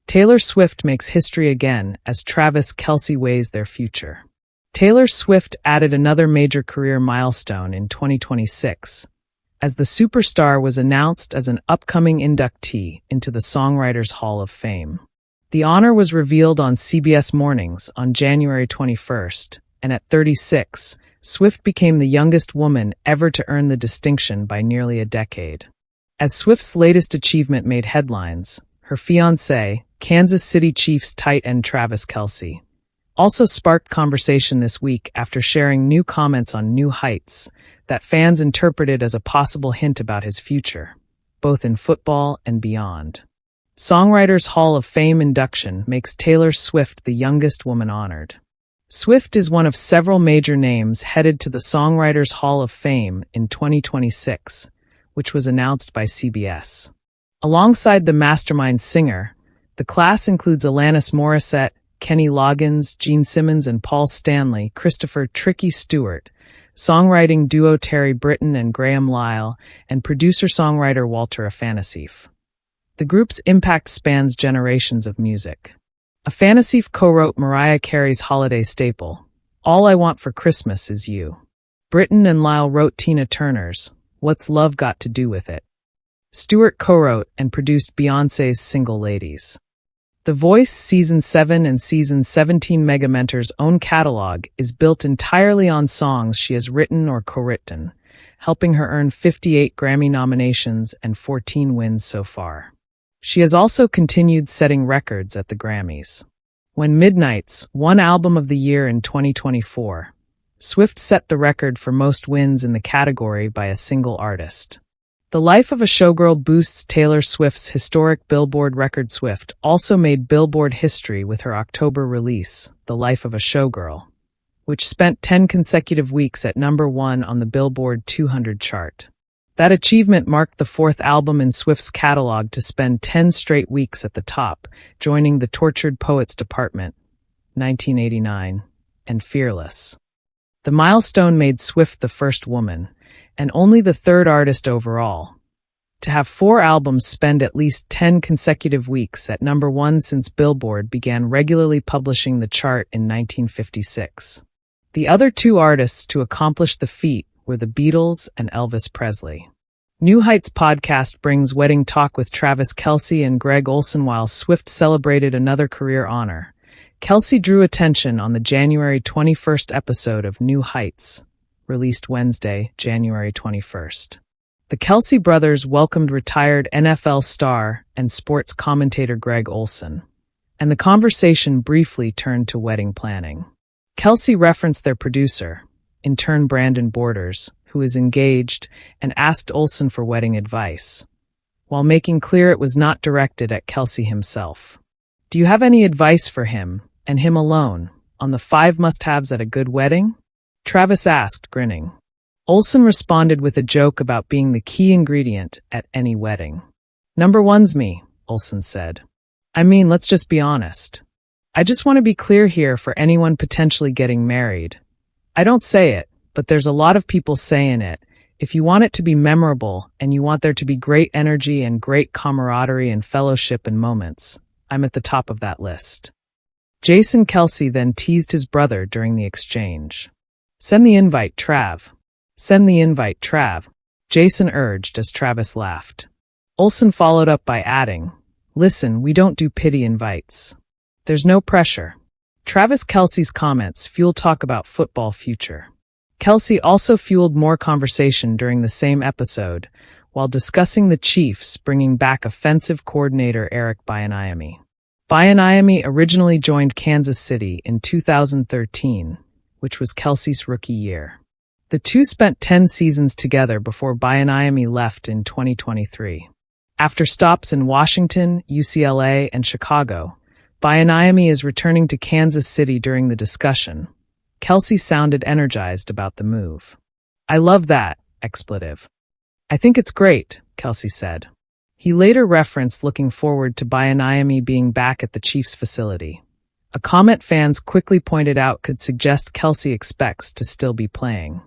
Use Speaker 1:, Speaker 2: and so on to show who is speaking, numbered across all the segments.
Speaker 1: Taylor Swift makes history again as Travis Kelce weighs their future. Taylor Swift added another major career milestone in 2026, as the superstar was announced as an upcoming inductee into the Songwriters Hall of Fame. The honor was revealed on CBS Mornings on January 21st, and at 36, Swift became the youngest woman ever to earn the distinction by nearly a decade. As Swift's latest achievement made headlines, her fiancé, Kansas City Chiefs tight end Travis Kelce, also sparked conversation this week after sharing new comments on New Heights that fans interpreted as a possible hint about his future, both in football and beyond. Songwriters Hall of Fame induction makes Taylor Swift the youngest woman honored. Swift is one of several major names headed to the Songwriters Hall of Fame in 2026, which was announced by CBS. Alongside the mastermind singer, the class includes Alanis Morissette, Kenny Loggins, Gene Simmons and Paul Stanley, Christopher "Tricky" Stewart, songwriting duo Terry Britton and Graham Lyle, and producer-songwriter Walter Afanasieff. The group's impact spans generations of music. Afanasieff co-wrote Mariah Carey's holiday staple, "All I Want for Christmas Is You." Britton and Lyle wrote Tina Turner's "What's Love Got to Do with It?" Stewart co-wrote and produced Beyoncé's Single Ladies. The Voice Season 7 and Season 17 Mega Mentor's own catalog is built entirely on songs she has written or co-written, helping her earn 58 Grammy nominations and 14 wins so far. She has also continued setting records at the Grammys. When Midnight's won Album of the Year in 2024, Swift set the record for most wins in the category by a single artist. The Life of a Showgirl boosts Taylor Swift's historic Billboard record. Swift also made Billboard history with her October release, The Life of a Showgirl, which spent 10 consecutive weeks at #1 on the Billboard 200 chart. That achievement marked the fourth album in Swift's catalog to spend 10 straight weeks at the top, joining The Tortured Poets Department, 1989, and Fearless. The milestone made Swift the first woman, and only the third artist overall, to have 4 albums spend at least 10 consecutive weeks at #1 since Billboard began regularly publishing the chart in 1956. The other 2 artists to accomplish the feat were the Beatles and Elvis Presley. New Heights podcast brings wedding talk with Travis Kelce and Greg Olsen. While Swift celebrated another career honor, Kelce drew attention on the January 21st episode of New Heights, released Wednesday, January 21st. The Kelce brothers welcomed retired NFL star and sports commentator Greg Olsen, and the conversation briefly turned to wedding planning. Kelce referenced their producer, in turn Brandon Borders, who is engaged, and asked Olsen for wedding advice, while making clear it was not directed at Kelce himself. "Do you have any advice for him, and him alone, on the 5 must-haves at a good wedding?" Travis asked, grinning. Olsen responded with a joke about being the key ingredient at any wedding. "#1's me," Olsen said. "I mean, let's just be honest. I just want to be clear here for anyone potentially getting married. I don't say it, but there's a lot of people saying it. If you want it to be memorable and you want there to be great energy and great camaraderie and fellowship and moments, I'm at the top of that list." Jason Kelce then teased his brother during the exchange. "Send the invite, Trav. Send the invite, Trav," Jason urged as Travis laughed. Olsen followed up by adding, "Listen, we don't do pity invites. There's no pressure." Travis Kelce's comments fueled talk about football future. Kelce also fueled more conversation during the same episode, while discussing the Chiefs bringing back offensive coordinator Eric Bieniemy. Bieniemy originally joined Kansas City in 2013, which was Kelce's rookie year. The two spent 10 seasons together before Bieniemy left in 2023. After stops in Washington, UCLA, and Chicago, Bieniemy is returning to Kansas City. During the discussion, Kelce sounded energized about the move. "I love that, expletive. I think it's great," Kelce said. He later referenced looking forward to Bieniemy being back at the Chiefs facility. A comment fans quickly pointed out could suggest Kelce expects to still be playing.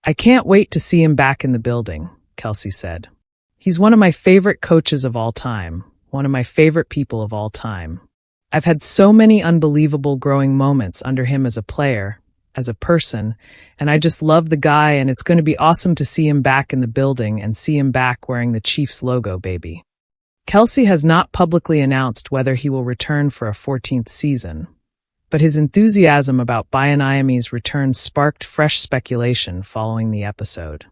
Speaker 1: "I can't wait to see him back in the building," Kelce said. "He's one of my favorite coaches of all time. one of my favorite people of all time. I've had so many unbelievable growing moments under him as a player, as a person, and I just love the guy, and it's going to be awesome to see him back in the building and see him back wearing the Chiefs logo, baby. Kelce has not publicly announced whether he will return for a 14th season, but his enthusiasm about Bayaniami's return sparked fresh speculation following the episode.